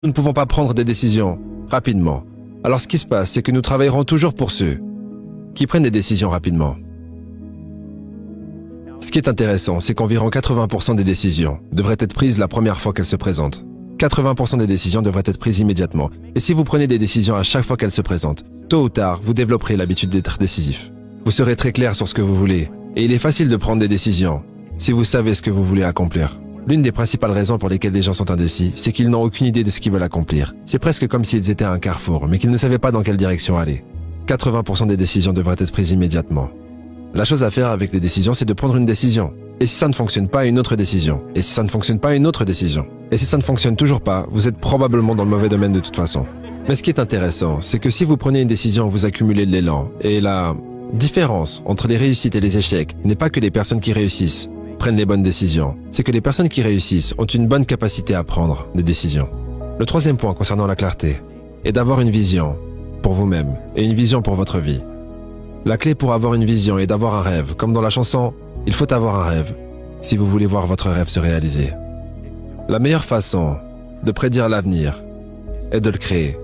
Nous ne pouvons pas prendre des décisions rapidement. Alors ce qui se passe, c'est que nous travaillerons toujours pour ceux qui prennent des décisions rapidement. Ce qui est intéressant, c'est qu'environ 80% des décisions devraient être prises la première fois qu'elles se présentent. 80% des décisions devraient être prises immédiatement. Et si vous prenez des décisions à chaque fois qu'elles se présentent, tôt ou tard, vous développerez l'habitude d'être décisif. Vous serez très clair sur ce que vous voulez. Et il est facile de prendre des décisions si vous savez ce que vous voulez accomplir. L'une des principales raisons pour lesquelles les gens sont indécis, c'est qu'ils n'ont aucune idée de ce qu'ils veulent accomplir. C'est presque comme s'ils étaient à un carrefour, mais qu'ils ne savaient pas dans quelle direction aller. 80% des décisions devraient être prises immédiatement. La chose à faire avec les décisions, c'est de prendre une décision. Et si ça ne fonctionne pas, une autre décision. Et si ça ne fonctionne pas, une autre décision. Et si ça ne fonctionne toujours pas, vous êtes probablement dans le mauvais domaine de toute façon. Mais ce qui est intéressant, c'est que si vous prenez une décision, vous accumulez de l'élan. Et la différence entre les réussites et les échecs n'est pas que les personnes qui réussissent prennent les bonnes décisions. C'est que les personnes qui réussissent ont une bonne capacité à prendre des décisions. Le troisième point concernant la clarté est d'avoir une vision pour vous-même et une vision pour votre vie. La clé pour avoir une vision est d'avoir un rêve. Comme dans la chanson, il faut avoir un rêve si vous voulez voir votre rêve se réaliser. La meilleure façon de prédire l'avenir est de le créer.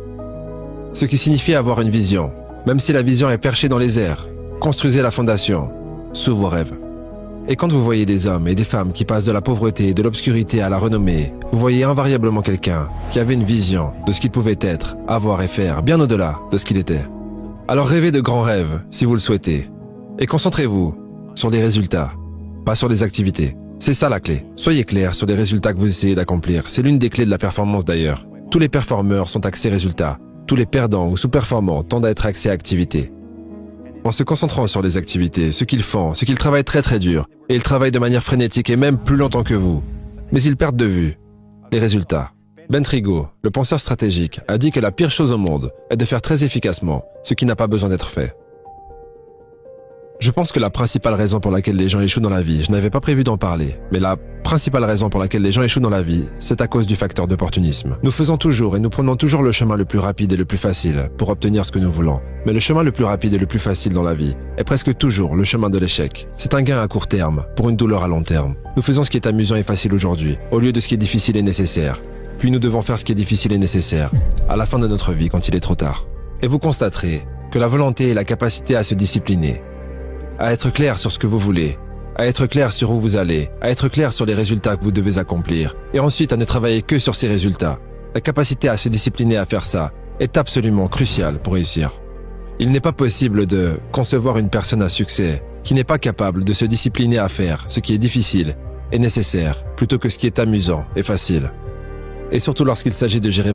Ce qui signifie avoir une vision. Même si la vision est perchée dans les airs, construisez la fondation sous vos rêves. Et quand vous voyez des hommes et des femmes qui passent de la pauvreté et de l'obscurité à la renommée, vous voyez invariablement quelqu'un qui avait une vision de ce qu'il pouvait être, avoir et faire, bien au-delà de ce qu'il était. Alors rêvez de grands rêves, si vous le souhaitez. Et concentrez-vous sur les résultats, pas sur les activités. C'est ça la clé. Soyez clair sur les résultats que vous essayez d'accomplir. C'est l'une des clés de la performance d'ailleurs. Tous les performeurs sont axés résultats. Tous les perdants ou sous-performants tendent à être axés activités. En se concentrant sur les activités, ce qu'ils font, c'est qu'ils travaillent très dur. Et ils travaillent de manière frénétique et même plus longtemps que vous. Mais ils perdent de vue les résultats. Ben Trigo, le penseur stratégique, a dit que la pire chose au monde est de faire très efficacement ce qui n'a pas besoin d'être fait. Je pense que la principale raison pour laquelle les gens échouent dans la vie, je n'avais pas prévu d'en parler, mais la principale raison pour laquelle les gens échouent dans la vie, c'est à cause du facteur d'opportunisme. Nous faisons toujours et nous prenons toujours le chemin le plus rapide et le plus facile pour obtenir ce que nous voulons. Mais le chemin le plus rapide et le plus facile dans la vie est presque toujours le chemin de l'échec. C'est un gain à court terme pour une douleur à long terme. Nous faisons ce qui est amusant et facile aujourd'hui, au lieu de ce qui est difficile et nécessaire. Puis nous devons faire ce qui est difficile et nécessaire à la fin de notre vie quand il est trop tard. Et vous constaterez que la volonté et la capacité à se discipliner, à être clair sur ce que vous voulez, à être clair sur où vous allez, à être clair sur les résultats que vous devez accomplir, et ensuite à ne travailler que sur ces résultats. La capacité à se discipliner à faire ça est absolument cruciale pour réussir. Il n'est pas possible de concevoir une personne à succès qui n'est pas capable de se discipliner à faire ce qui est difficile et nécessaire plutôt que ce qui est amusant et facile. Et surtout lorsqu'il s'agit de gérer